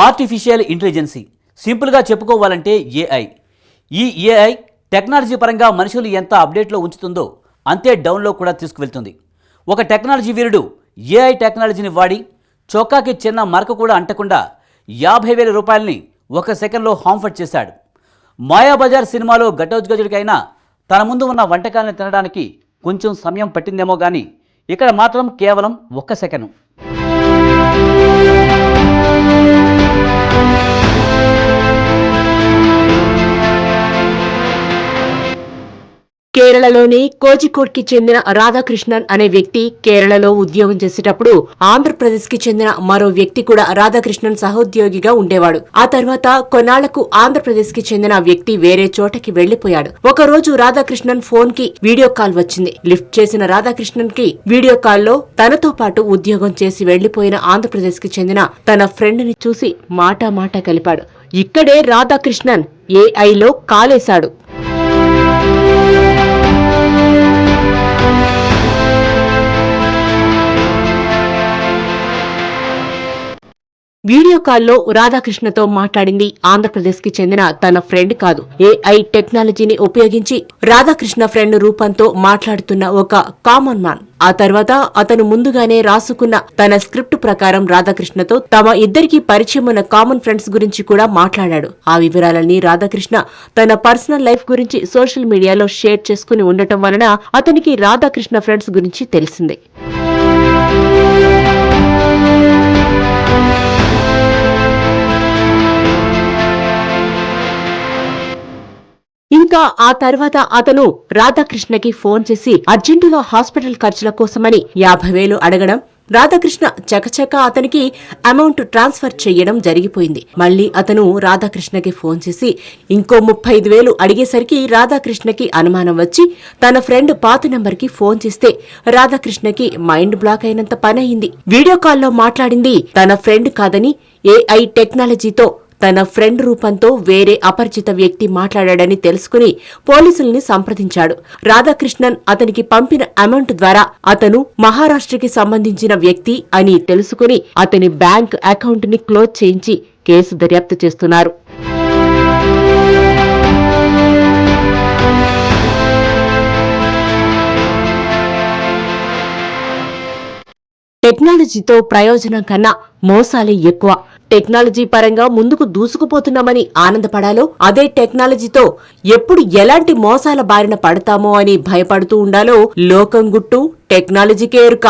Artificial intelligence, సింపుల్గా చెప్పుకోవాలంటే AI. ఈ ఏఐ టెక్నాలజీ పరంగా మనుషులు ఎంత అప్డేట్లో ఉంచుతుందో అంతే డౌన్లో కూడా తీసుకువెళ్తుంది. ఒక టెక్నాలజీ వీరుడు ఏఐ టెక్నాలజీని వాడి చొక్కాకి చిన్న మరక కూడా అంటకుండా 50,000 రూపాయలని ఒక సెకండ్లో హాంఫర్ట్ చేశాడు. మాయాబజార్ సినిమాలో ఘటోత్కచుడికైనా తన ముందు ఉన్న వంటకాలను తినడానికి కొంచెం సమయం పట్టిందేమో కానీ ఇక్కడ మాత్రం కేవలం 1 సెకను. కేరళలోని కోజికోడ్కి చెందిన రాధాకృష్ణన్ అనే వ్యక్తి కేరళలో ఉద్యోగం చేసేటప్పుడు ఆంధ్రప్రదేశ్ కి చెందిన మరో వ్యక్తి కూడా రాధాకృష్ణన్ సహోద్యోగిగా ఉండేవాడు. ఆ తర్వాత కొన్నాళ్లకు ఆంధ్రప్రదేశ్ కి చెందిన వ్యక్తి వేరే చోటకి వెళ్లిపోయాడు. ఒక రోజు రాధాకృష్ణన్ ఫోన్ కి వీడియో కాల్ వచ్చింది. లిఫ్ట్ చేసిన రాధాకృష్ణన్ కి వీడియో కాల్లో తనతో పాటు ఉద్యోగం చేసి వెళ్లిపోయిన ఆంధ్రప్రదేశ్ కి చెందిన తన ఫ్రెండ్ ని చూసి మాట కలిపాడు. ఇక్కడే రాధాకృష్ణన్ ఏఐలో కాలేశాడు. వీడియో కాల్లో రాధాకృష్ణతో మాట్లాడింది ఆంధ్రప్రదేశ్ కి చెందిన తన ఫ్రెండ్ కాదు. ఏఐ టెక్నాలజీని ఉపయోగించి రాధాకృష్ణ ఫ్రెండ్ రూపంతో మాట్లాడుతున్న ఒక కామన్ మ్యాన్. ఆ తర్వాత అతను ముందుగానే రాసుకున్న తన స్క్రిప్ట్ ప్రకారం రాధాకృష్ణతో తమ ఇద్దరికి పరిచయం ఉన్న కామన్ ఫ్రెండ్స్ గురించి కూడా మాట్లాడాడు. ఆ వివరాలన్నీ రాధాకృష్ణ తన పర్సనల్ లైఫ్ గురించి సోషల్ మీడియాలో షేర్ చేసుకుని ఉండటం వలన అతనికి రాధాకృష్ణ ఫ్రెండ్స్ గురించి తెలిసింది. ఇంకా ఆ తర్వాత అతను రాధాకృష్ణకి ఫోన్ చేసి అర్జెంటుగా హాస్పిటల్ ఖర్చుల కోసమని 50,000 అడగడం, రాధాకృష్ణ చకచక అతనికి అమౌంట్ ట్రాన్స్ఫర్ చెయ్యడం జరిగిపోయింది. మళ్లీ అతను రాధాకృష్ణకి ఫోన్ చేసి ఇంకో 35,000 అడిగేసరికి రాధాకృష్ణకి అనుమానం వచ్చి తన ఫ్రెండ్ పాత నెంబర్ కి ఫోన్ చేస్తే రాధాకృష్ణకి మైండ్ బ్లాక్ అయినంత పనయింది. వీడియో కాల్లో మాట్లాడింది తన ఫ్రెండ్ కాదని ఏఐ టెక్నాలజీతో తన ఫ్రెండ్ రూపంతో వేరే అపరిచిత వ్యక్తి మాట్లాడాడని తెలుసుకుని పోలీసుల్ని సంప్రదించాడు. రాధాకృష్ణన్ అతనికి పంపిన అమౌంట్ ద్వారా అతను మహారాష్ట్రకి సంబంధించిన వ్యక్తి అని తెలుసుకుని అతని బ్యాంక్ అకౌంట్ ని క్లోజ్ చేయించి కేసు దర్యాప్తు చేస్తున్నారు. టెక్నాలజీతో ప్రయోజనం కన్నా మోసాలే ఎక్కువ. టెక్నాలజీ పరంగా ముందుకు దూసుకుపోతున్నామని ఆనందపడాలో, అదే టెక్నాలజీతో ఎప్పుడు ఎలాంటి మోసాల బారిన పడతామో అని భయపడుతూ ఉండాలో లోకం గుట్టు టెక్నాలజీకే ఎరుక.